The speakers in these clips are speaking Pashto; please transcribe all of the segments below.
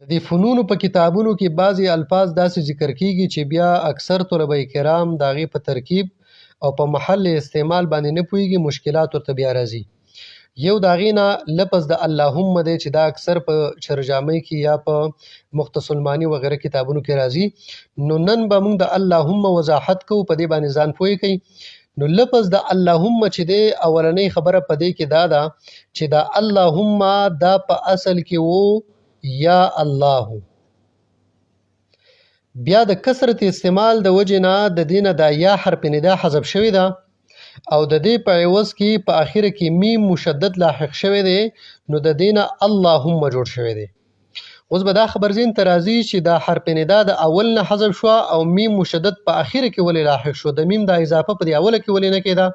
د دې فنونو په کتابونو کې بعضی الفاظ داسې ذکر کیږي چې بیا اکثر طلبه کرام د هغې په ترکیب او په محل استعمال باندې نه پوهېږي، مشکلات ورته بیا راځي. یو د هغې نه لفظ د اللهم دی چې دا اکثر په شرجامۍ کې یا په مختصر المعانی وغیره کتابونو کې راځي. نو نن به موږ د اللهم وضاحت کوو، په دې باندې ځان پوه کړئ. نو لفظ د اللهم چې دی اولنۍ خبره په دې کې دا ده چې دا اللهم دا په اصل کې وو یا الله، بیا د کثرت استعمال د وجې نه د دې نه دا یا حرف ندا حذف شوی ده او د دې په عوض کې په آخره کې میم مشدد لاحق شوی دی، نو د دې نه اللهم جوړ شوی دی. اوس به دا خبر ذهن ته راځي چې دا حرف ندا د اول نه حذف شو او میم مشدد په آخره کې ولې لاحق شو، د میم دا اضافه په دې اوله کې ولې نه کېده؟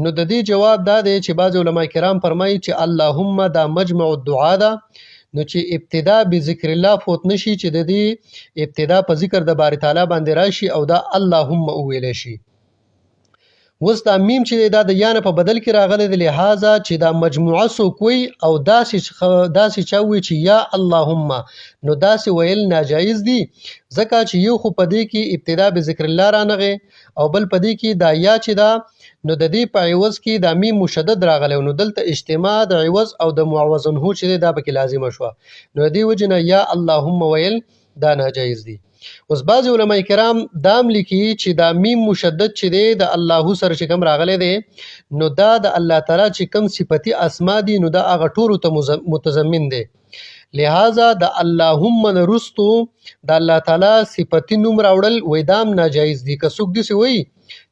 نو د دې جواب دا دی چې بعض علما کرام فرمایي چې اللهم دا مجمع الدعا ده، نو چې ابتدا به ذکر الله فوت نشي، چې د دې ابتدا په ذکر د باری تعالی باندې راشي او دا اللهم وویل شي. اوس دا میم چې دا د یا نه په بدل کې راغلی دی، لہذا چې دا مجموعه څوک وي او داسې چا وي چې یا اللهم، نو داسې ویل ناجایز دي، ځکه چې یو خو په دې کې ابتدا به ذکر الله رانغی او بل په دې کې دا یا چې دا، نو د دې په عوض کې دا میم مشدد راغلی، نو دلته اجتماع د عوض او د معوض عنه چې دی دا پکې لازمه شوه، نو د دې وجې نه یا اللهم ویل دا ناجایز دي. اوس بعض علما کرام دام لیکي چې دا میم مشدد چې دی د الله سره چې کوم راغلی دی، نو دا د الله تعالی چې کوم صفتی اسما دي نو دا هغه ټولو ته متضمن دی، لہذا د اللهم نه رستو د الله تعالی صفتی نوم راوړل وای دام ناجایز دي. که څوک داسې وایي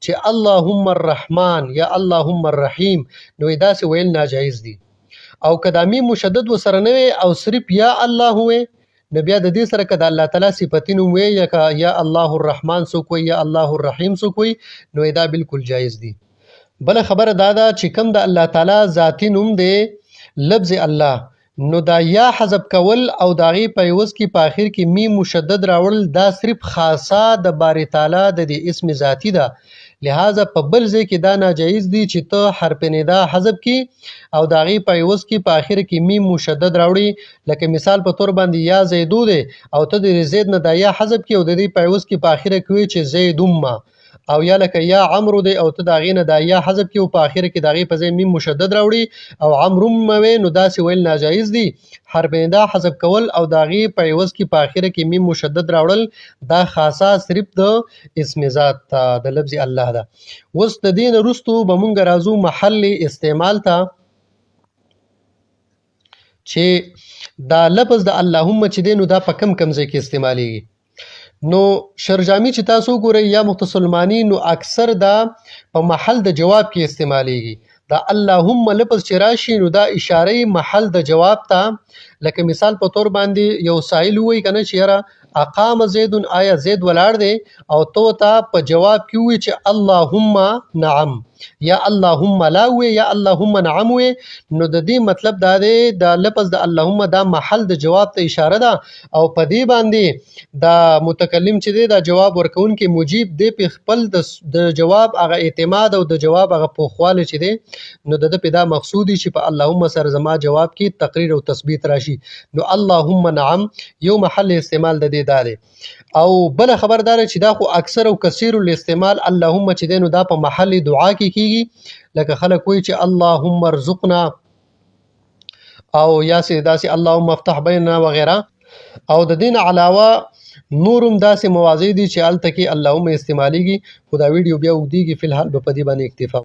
چې اللهم الرحمن یا اللهم الرحیم، نو داسې ویل ناجایز دي. او که دا میم مشدد وسره نه وي او صرف یا الله وي، نو بیا د دې سره که د الله تعالی صفتی نوم وي یا الله الرحمن څوک وي یا الله الرحیم څوک وي، نو دا بالکل جایز دي. بله خبره دا ده چې کوم د الله تعالی ذاتی نوم دی لفظ الله، نو دا یا حذف کول او د هغې په عوض کې په آخر کې میم مشدد راوړل دا صرف خاصه د باری تعالی د دې اسم ذاتی ده، لہذا په بل ځای کې دا ناجایز دي چې ته حرف ندا حذف کی او د هغې په عوض کې په آخر کې میم مشدد راوړي. لکه مثال په طور باندې یا زیدو دی او ته د زید نه دا یا حذف کی او د دې په عوض کې په آخر کې وي چې زیدم، او یا لکه یا عمرو دی او ته د هغې نه دا یا حذف کی او په آخر کې د هغې په ځای میم مشدد راوړي او عمرم وي، نو داسې ویل ناجایز دي. حرف ندا حذف کول او د هغې په عوض کې په آخر کې میم مشدد راوړل دا خاصه صرف د اسم ذات ته د لفظ الله ده. اوس د دې نه وروستو به مونږ راځو محل استعمال ته، چې دا لفظ د اللهم چې دی نو دا په کم ځای کې استعمالیږي. نو شرجامی چې تاسو ګورئ یا مختصر المعانی، نو اکثر دا په محل د جواب کې استعمالیږي. دا اللهم لفظ چې راشي نو دا اشاره محل د جواب ته، لکه مثال په طور باندې یو سائل وایي کنه چې یاره اقام زید، آیا زید ولاړ دی، او تو ته په جواب کې وایي چې اللهم نعم یا اللهم لا وي یا اللهم نعم وي، نو د دې مطلب دا دی د لفظ د اللهم دا محل د جواب ته اشاره ده، او په دې باندې دا متکلم چې دی دا جواب ورکوونکی مجیب دی په خپل د جواب هغه اعتماد او د جواب هغه پوخوالی چې دی، نو د په دا مقصودی چې په اللهم سره زما جواب کې تقریر او تثبیت راشي، نو اللهم نعم یو محل استعمال د دې دا دی. او بل خبردار چې دا خو اکثر او کثیر الاستعمال اللهم چې دی نو دا په محل دعا کې کیږي، لکه خلک وایي چې اللهم ارزقنا او یا داسې اللهم افتح بیننا وغیره، او د دین علاوه نورم داسې مواضع دي چې هلته کې اللهم استعمالیږي. خو دا ویډیو بیا اوږدیږي، فی الحال به په دې باندې اکتفا